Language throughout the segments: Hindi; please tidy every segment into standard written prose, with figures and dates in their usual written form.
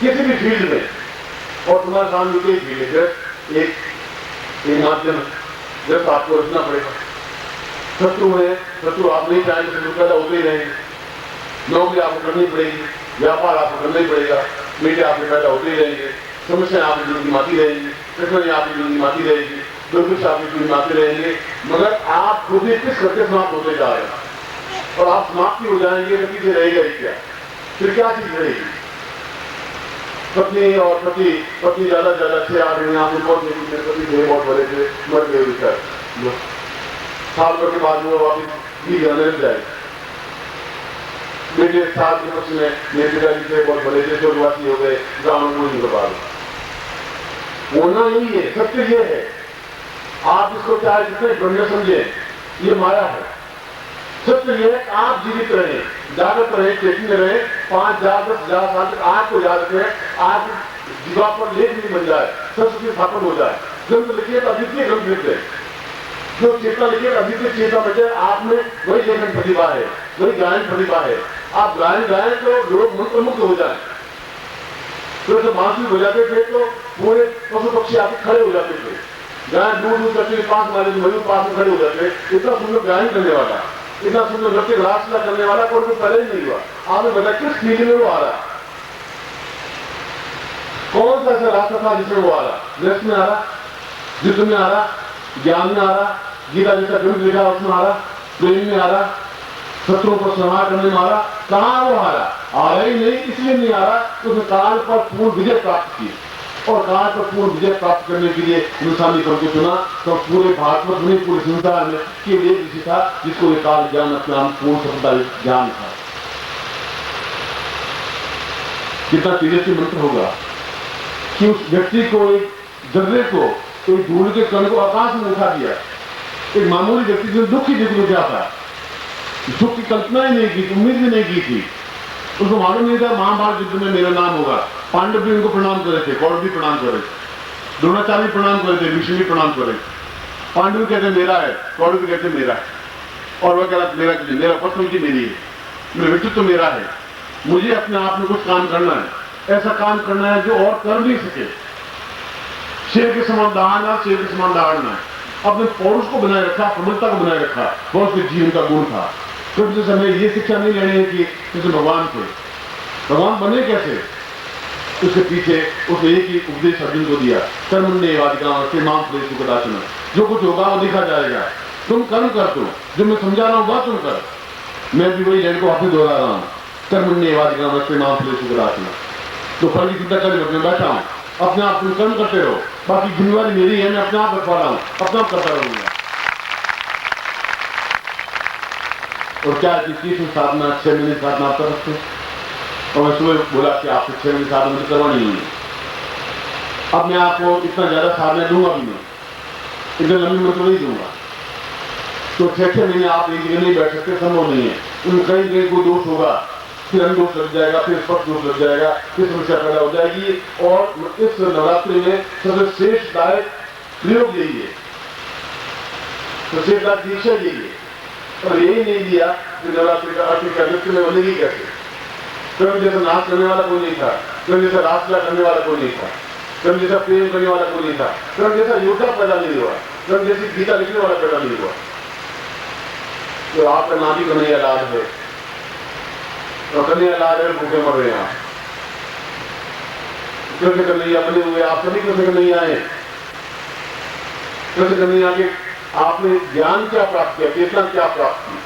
किसी भी फील्ड में, और तुम्हारे सामने कोई फील्ड है, एक माध्यम जब आपको रचना पड़ेगा। शत्रु है, शत्रु आप नहीं चाहेंगे, शत्रु पैदा होते ही रहेंगे। नौकरी आपको करनी पड़ेगी, व्यापार आपको करना ही पड़ेगा, मीडिया आपके पैदा होते ही रहेंगे, समस्या आपकी जिंदगी में आती रहेगी, कठिनाई आपकी जिंदगी में आती रहेगी, दुर्भिक्ष आपकी जिंदगी में आते रहेंगे, मगर आप खुद ही किस करके समाप्त होते जा रहे हैं। और आप समाप्ति हो जाएंगे तो पीछे रहेगा ही क्या, फिर क्या चीज रहेगी। पत्नी और पति ज्यादा अच्छे आ रहे हैं, आपको बहुत मेरे पति थे, बहुत बड़े थे, मर गए विचार, साल भर के बाद वो वापिस भी जाने लग जाएगा। बेटे साल के पक्ष में मेरे पिताजी थे, बहुत बड़े थे, स्वर्गवासी हो गए, ब्राह्मण पूरी के बाद होना ही है। सत्य ये है, आप इसको चाहे जितने गंभीर समझे, ये माया है। सत्य ये है, आप जीवित रहे, जागृत रहे, चेतन में रहे, 5, 10, 10 साल तक आपको याद रखें, आप जीवा पर लेख नहीं बन जाए, संस्कृति स्थापन हो जाए। ग्रंथ लिखिए तो अद्वितीय ग्रंथ लिखते, जो चेतना लिखिए अद्वितीय चेतना बचे, आप में वही लेखन प्रतिभा है, वही गायन प्रतिभा है। आप गायन गाएं तो लोग मंत्रमुग्ध हो जाए। तो जब मानसिक हो जाते थे तो पूरे पशु पक्षी आके खड़े हो जाते थे, गायन दूर करते 5 माइल मयूर पास में खड़े हो जाते। इतना सुंदर गायन करने वाला, इतना सुंदर नृत्य रासलीला करने वाला कोई तो पहले ही नहीं हुआ। आपने बताया किस फील्ड में वो आ रहा है, कौन सा ऐसा रास्ता था जिसमें वो आ रहा, नृत्य में आ रहा, युद्ध में आ रहा, ज्ञान में आ रहा, गीता जैसा ग्रंथ लिखा उसमें आ रहा, प्रेम में आ रहा, शत्रुओं पर संहार करने में आ रहा। कहां वो आ रहा ही नहीं, इसलिए नहीं आ रहा तो उसने काल पर पूर्ण विजय प्राप्त की, और काल पर पूर्ण विजय प्राप्त करने के लिए हिंदुस्तानी क्रम को चुना। तो पूरे भारत में, पूरे संसार में केवल एक ऋषि था जिसको ये काल ज्ञान अपना पूर्ण सफलता ज्ञान था। कितना तेजस्वी मंत्र होगा कि उस व्यक्ति को, एक जर्रे को, एक धूल के कण को आकाश में उठा दिया। एक मामूली व्यक्ति जो दुख ही दुख गया था, दुख की कल्पना ही नहीं की, उम्मीद भी नहीं की थी, उसको मालूम नहीं था महाभारत युद्ध में मेरा नाम होगा। पांडव भी उनको प्रणाम करे थे, कौरव भी प्रणाम करे थे, द्रोणाचार्य प्रणाम करे थे, भीष्म भी प्रणाम करे। पांडव कहते मेरा है, कौरव भी कहते मेरा है, और वह कहता मेरा पर्सनलिटी मेरी है, मेरा व्यक्तित्व मेरा है, मुझे अपने आप में कुछ काम करना है, ऐसा काम करना है जो और कर नहीं सके। शेर के समान दहाड़ना, शेर के समान दहाड़ना है। अपने पौरुष को बनाए रखा, प्रबलता को बनाए रखा, बहुत उसके जीवन का गुण था। कृष्ण से हमें ये शिक्षा नहीं लेनी है कि कृष्ण भगवान थे, भगवान बने कैसे, उसके पीछे उसने एक ही उपदेश अर्जुन को दिया, कर्मण्ये वाधिकामस्ते मां फलेषु कदाचन। जो कुछ होगा वो देखा जाएगा, तुम कर्म कर दो, जो मैं समझा रहा हूं वह तुम कर। मैं भी वही लाइन को वापस दोहरा रहा हूं, कर्मण्ये वाधिकामस्ते मां फलेषु कदाचन। तो फल की चिंता करके मैं बैठा हूं, अपने आप तुम कर्म करते रहो, बाकी जिम्मेवारी मेरी है, मैं अपने आप रखवा रहा हूं, अपना आप करता रहूंगा। और क्या तीसरी साधना 6 महीने साधना आप कर सकते हैं, और मैं सुबह बोला कि आपसे 6 महीने साधना मुझे करवानी नहीं है। अब मैं आपको इतना ज्यादा साधना दूंगा भी नहीं, इतने लंबी मतलब नहीं दूंगा। तो 6 महीने आप एक जगह नहीं बैठ सकते, संभव नहीं है। उन कई कहीं कोई दोष होगा, फिर अंदोष लग जाएगा, फिर स्पर्श दोष लग जाएगा, फिर समस्या पैदा हो जाएगी। और इस नवरात्रि में सबसे श्रेष्ठदायक प्रयोग यही है, श्रेष्ठदायक दीक्षा यही है। और यही नहीं दिया कि नवरात्रि का अर्थ क्या, नृत्य में बनेगी कैसे। स्वयं जैसा नाच करने वाला कोई नहीं था, स्वयं जैसा रासलीला करने वाला कोई नहीं था, स्वयं जैसा प्रेम करने वाला कोई नहीं था, स्वयं जैसा योद्धा पैदा नहीं हुआ, स्वयं जैसी गीता लिखने वाला पैदा नहीं हुआ। तो आपका नाम ही कन्हैया लाल है, और कन्हैया लाल है, भूखे मर रहे हैं आप। कृष्ण कन्हैया बने हुए आप सभी कृष्ण कन्हैया आए। कृष्ण कन्हैया के आपने ज्ञान क्या प्राप्त किया, चेतना क्या प्राप्त की,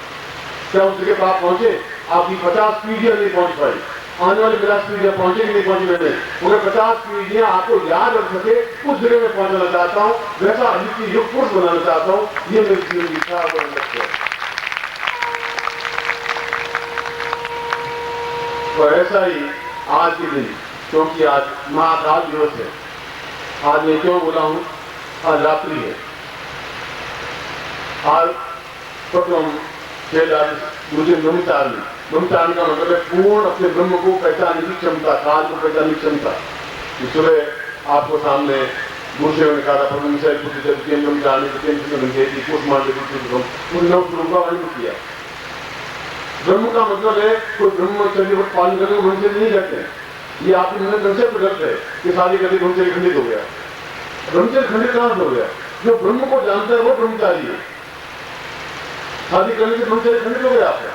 क्या उस जगह पर आप पहुंचे। आपकी 50 पीढ़ियां नहीं पहुंच पाई, आने वाली 50 पीढ़ियां पहुंचेगी नहीं पहुंची मैंने, मगर 50 पीढ़ियां आपको याद रख सके उस जगह में पहुंचना चाहता हूं, वैसा अद्वितीय युग पुरुष बनाना चाहता हूं। ये मेरी जीवन की इच्छा और लक्ष्य है। तो ऐसा ही आज के दिन, क्योंकि आज महाकाल दिवस है, आज मैं क्यों बोला हूं, आज रात्रि है, आज मुझे ब्रह्मचारी का मतलब है पूर्ण अपने ब्रह्म को पहचानने की क्षमता, काल को पहचानने की क्षमता। सुबह आपको सामने दूसरे ने कहा था किया। ब्रह्म का मतलब है कोई ब्रह्मचर्य को पालन करने को मनुष्य नहीं रहते हैं, ये आपके निर्णय कंसेप्ट गलत है कि शादी करके ब्रह्मचर्य खंडित हो गया। ब्रह्मचर्य खंडित कहां से हो गया? जो ब्रह्म को जानता है वो ब्रह्मचारी है। शादी करने से ब्रह्मचर्य खंडित हो गया आपका?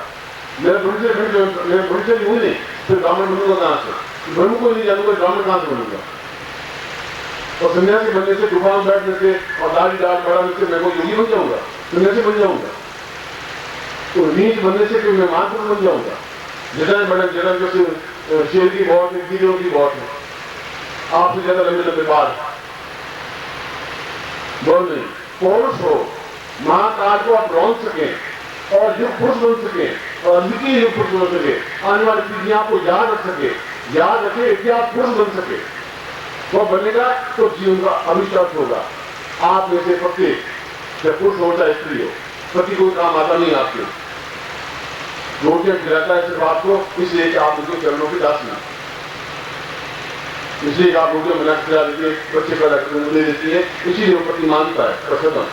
मेरा ब्रह्मचर्य खंडित, मेरा ब्रह्मचर्य हुई नहीं, फिर ब्राह्मण बनूंगा कहां से? ब्रह्म को नहीं जानूंगा, ब्राह्मण कहां से बनूंगा? और सन्यासी बनने से, गुफा में बैठने से और दाढ़ी डाल बढ़ाने से मैं कोई योगी बन जाऊंगा, सन्यासी बन जाऊंगा? तो नीच बनने से मैं महापुरुष बन जाऊंगा? जटाएं बड़े जन्म जो शेर की बहुत है, कीड़ों की बहुत है, आपसे ज्यादा लंबे लंबे बाल बोल नहीं। पौरुष हो, महाकाल को आप रौंद सके और युग पुरुष बन सके और अद्वितीय युग पुरुष बन सके, आने वाली पीढ़ियां आपको याद रख सके, याद रखे कि आप पुरुष बन सके, वो बनेगा तो जीवन का अविश्वास होगा। आप में से प्रत्येक, चाहे पुरुष हो चाहे स्त्री हो, पति कोई काम आता नहीं आपके, रोटियां खिलाता है सिर्फ आपको इसलिए कि आप उनके चरणों की दासी हैं, इसलिए आप रोटियां बना खिला देती है, बच्चे पैदा दे देती है, इसीलिए वो पति मानता है प्रसन्न।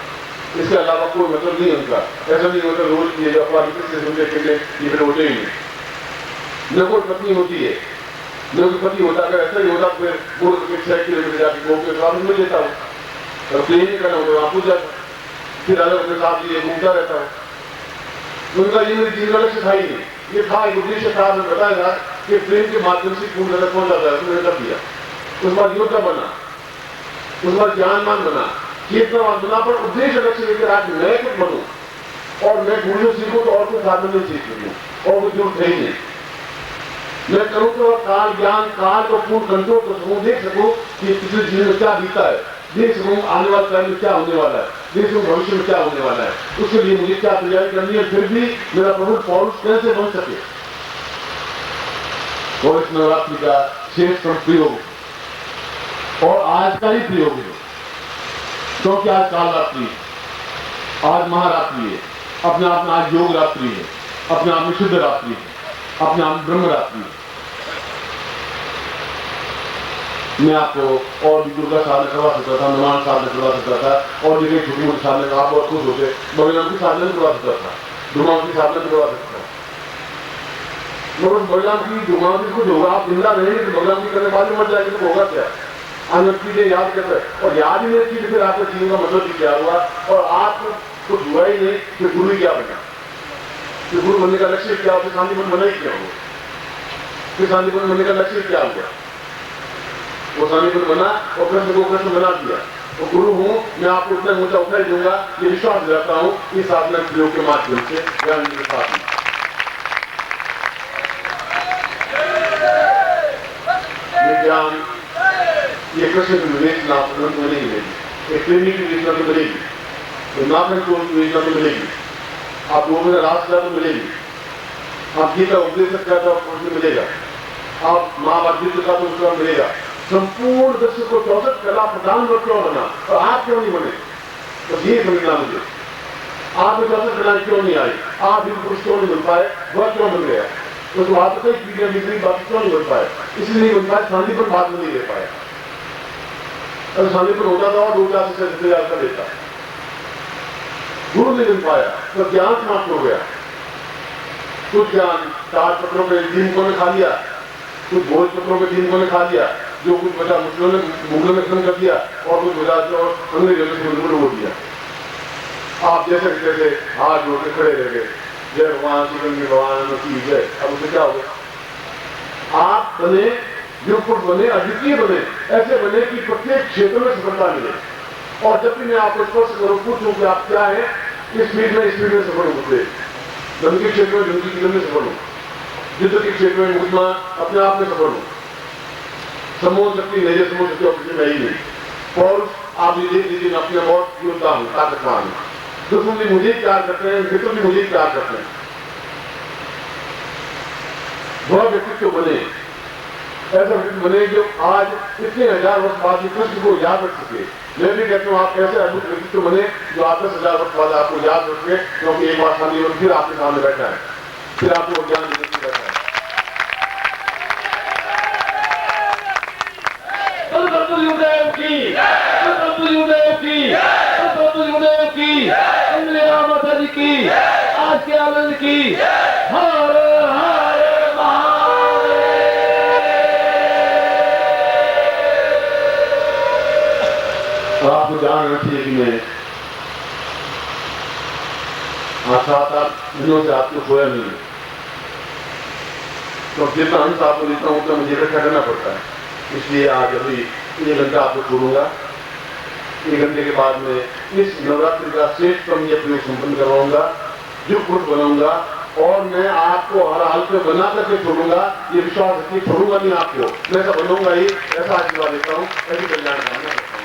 इसके अलावा कोई मतलब नहीं उनका। ऐसा नहीं होता रोज ये होते ही नहीं, न कोई पत्नी होती है न कोई पति होता। अगर ऐसा ही होता फिर 6 किलोमीटर जाकर घूम के स्वामी मिल लेता हूँ और प्लेन नहीं करना होता, वहां पूछ जाता, फिर अलग अपने साथ लिए घूमता रहता है। उनका ये मेरी जीवन का लक्ष्य था ही नहीं, ये था एक उद्देश्य था, मैं बताया कि प्रेम के माध्यम से पूर्ण जगत पहुंच जाता है, उसने कर दिया। उस बार योद्धा बना, उस बार ज्ञानमान बना, चेतनावान बना, पर उद्देश्य लक्ष्य लेकर आज मैं कुछ बनूं और मैं गुरुओं सीखूं तो और कुछ साधन नहीं सीख सकूं और कुछ जरूरत है ही नहीं। मैं करूं तो काल ज्ञान काल को पूर्ण कंट्रोल कर सकूं, देख सकूं कि पिछले जीवन में क्या बीता है, देख सकूं आने वाले टाइम में क्या होने वाला है, देख सकूं भविष्य में क्या होने वाला है, उसके लिए मुझे क्या तैयारी करनी है, फिर भी मेरा प्रभु पौरुष कैसे बन सके। पौरुष नवरात्रि का श्रेष्ठ प्रयोग और आज का ही प्रयोग है, क्योंकि आज काल रात्रि, आज महारात्रि है, अपने आप में आज योग रात्रि है, अपने आप में शुद्ध रात्रि है, अपने आप में ब्रह्म रात्रि है। मैं आपको और भी दुर्गा साधना करवा सकता था, हनुमान साधना करवा सकता था और भी छोटी मोटी साधना, आप और खुश होते भगवान की साधना करवा सकता था, दुर्गाओं की साधना करवा सकता था। मगर भगवान की दुर्गाओं की कुछ होगा, आप जिंदा रहेंगे तो भगवान की करने बाद मर जाएंगे तो होगा क्या? अनंत चीजें याद करते हैं और याद ही नहीं की फिर आपका जीवन का मतलब भी क्या हुआ और आप कुछ हुआ ही नहीं, फिर गुरु क्या बना? फिर गुरु बनने का लक्ष्य क्या? फिर शांतिपूर्ण बना ही क्या हुआ? फिर शांतिपूर्ण बनने का लक्ष्य क्या हुआ? वो शांतिपूर्ण बना और कृष्ण को कृष्ण बना दिया। वो गुरु हूं मैं, आपको उतना ऊंचा उठा ही दूंगा, ये विश्वास दिलाता हूं इस साधना प्रयोग के माध्यम से, ज्ञान के साथ में। ये ज्ञान, ये कृष्ण की विवेचना आपको नहीं मिलेगी, एक प्रेमी की विवेचना तो मिलेगी, तो नाथन की विवेचना तो मिलेगी, आप लोगों ने रास्ता तो मिलेगी, आप गीता उपदेश का तो आपको मिलेगा, आप महाभारत का तो उसका मिलेगा। संपूर्ण दर्शक को 64 कला प्रदान क्यों बना और आप क्यों नहीं बने? तो ये समझना मुझे, आप में 64 कला क्यों नहीं आई, आप भी पुरुष क्यों नहीं बन पाए, वह क्यों बन गया? तो आप कई पीढ़ियां बिगड़ी बात क्यों नहीं बन पाए? इसलिए नहीं बन पाए, शांति पर बात नहीं ले पाए। अगर शांति पर होता था और 2-4 से इंतजार कर लेता, गुरु नहीं बन पाया तो ज्ञान समाप्त हो गया। कुछ ज्ञान 4 पत्रों में 3 को ने खा लिया, कुछ भोज पत्रों में 3 को ने खा लिया, जो कुछ बचा मुस्लिमों ने मुगलों ने खत्म कर दिया और कुछ बचा और अंग्रेजों ने मुगलों हो दिया। आप जैसे जैसे हाथ जोड़ के खड़े रह गए, जय भगवान शिवलिंग भगवान की जय। अब उसे क्या हो गया? आप बने युगपुर बने, अद्वितीय बने, ऐसे बने कि प्रत्येक क्षेत्र में सफलता मिले। और जब भी मैं आपको स्पष्ट करूं, पूछूं कि आप क्या है, इस फील्ड में सफल होते, धन के क्षेत्र में धन की जीवन में सफल हो, युद्ध के क्षेत्र में मुकदमा अपने आप में सफल हो, समूह शक्ति नहीं, समूह शक्ति ऑफिस में ही नहीं। और आप ये देख लीजिए, अपने बहुत योद्धा हूं, ताकतवान हूं, दुश्मन भी मुझे प्यार करते हैं, मित्र भी मुझे प्यार करते हैं। वह व्यक्तित्व बने, ऐसा व्यक्तित्व बने जो आज इतने 1000 वर्ष बाद कृष्ण को याद रख सके। मैं भी कहता हूँ आप ऐसे अद्भुत व्यक्तित्व बने जो आप 10,000 वर्ष बाद आपको याद रखे, क्योंकि एक बार शादी और फिर आपके सामने बैठा है, फिर आपको ज्ञान देने के बैठा है। माता जी की, आज के आनंद की, हर हर महादेव। और आपको जान रहना चाहिए कि मैं आज 7-8 दिनों से आपको सोया नहीं है, तो जितना अंश आपको देता हूँ उतना मुझे इकट्ठा करना पड़ता है। इसलिए आज अभी 1 घंटा आपको छोड़ूंगा। 1 घंटे के बाद में इस नवरात्रि का श्रेष्ठ यह प्रयोग संपन्न करवाऊंगा, जो पुरुष बनाऊंगा, और मैं आपको हर हाल पे बना करके छोड़ूंगा। ये विश्वास है कि छोड़ूंगा नहीं आपको, मैं ऐसा बनूंगा ही, ऐसा आशीर्वाद देता हूँ, ऐसी कल्याण कामना करता हूँ।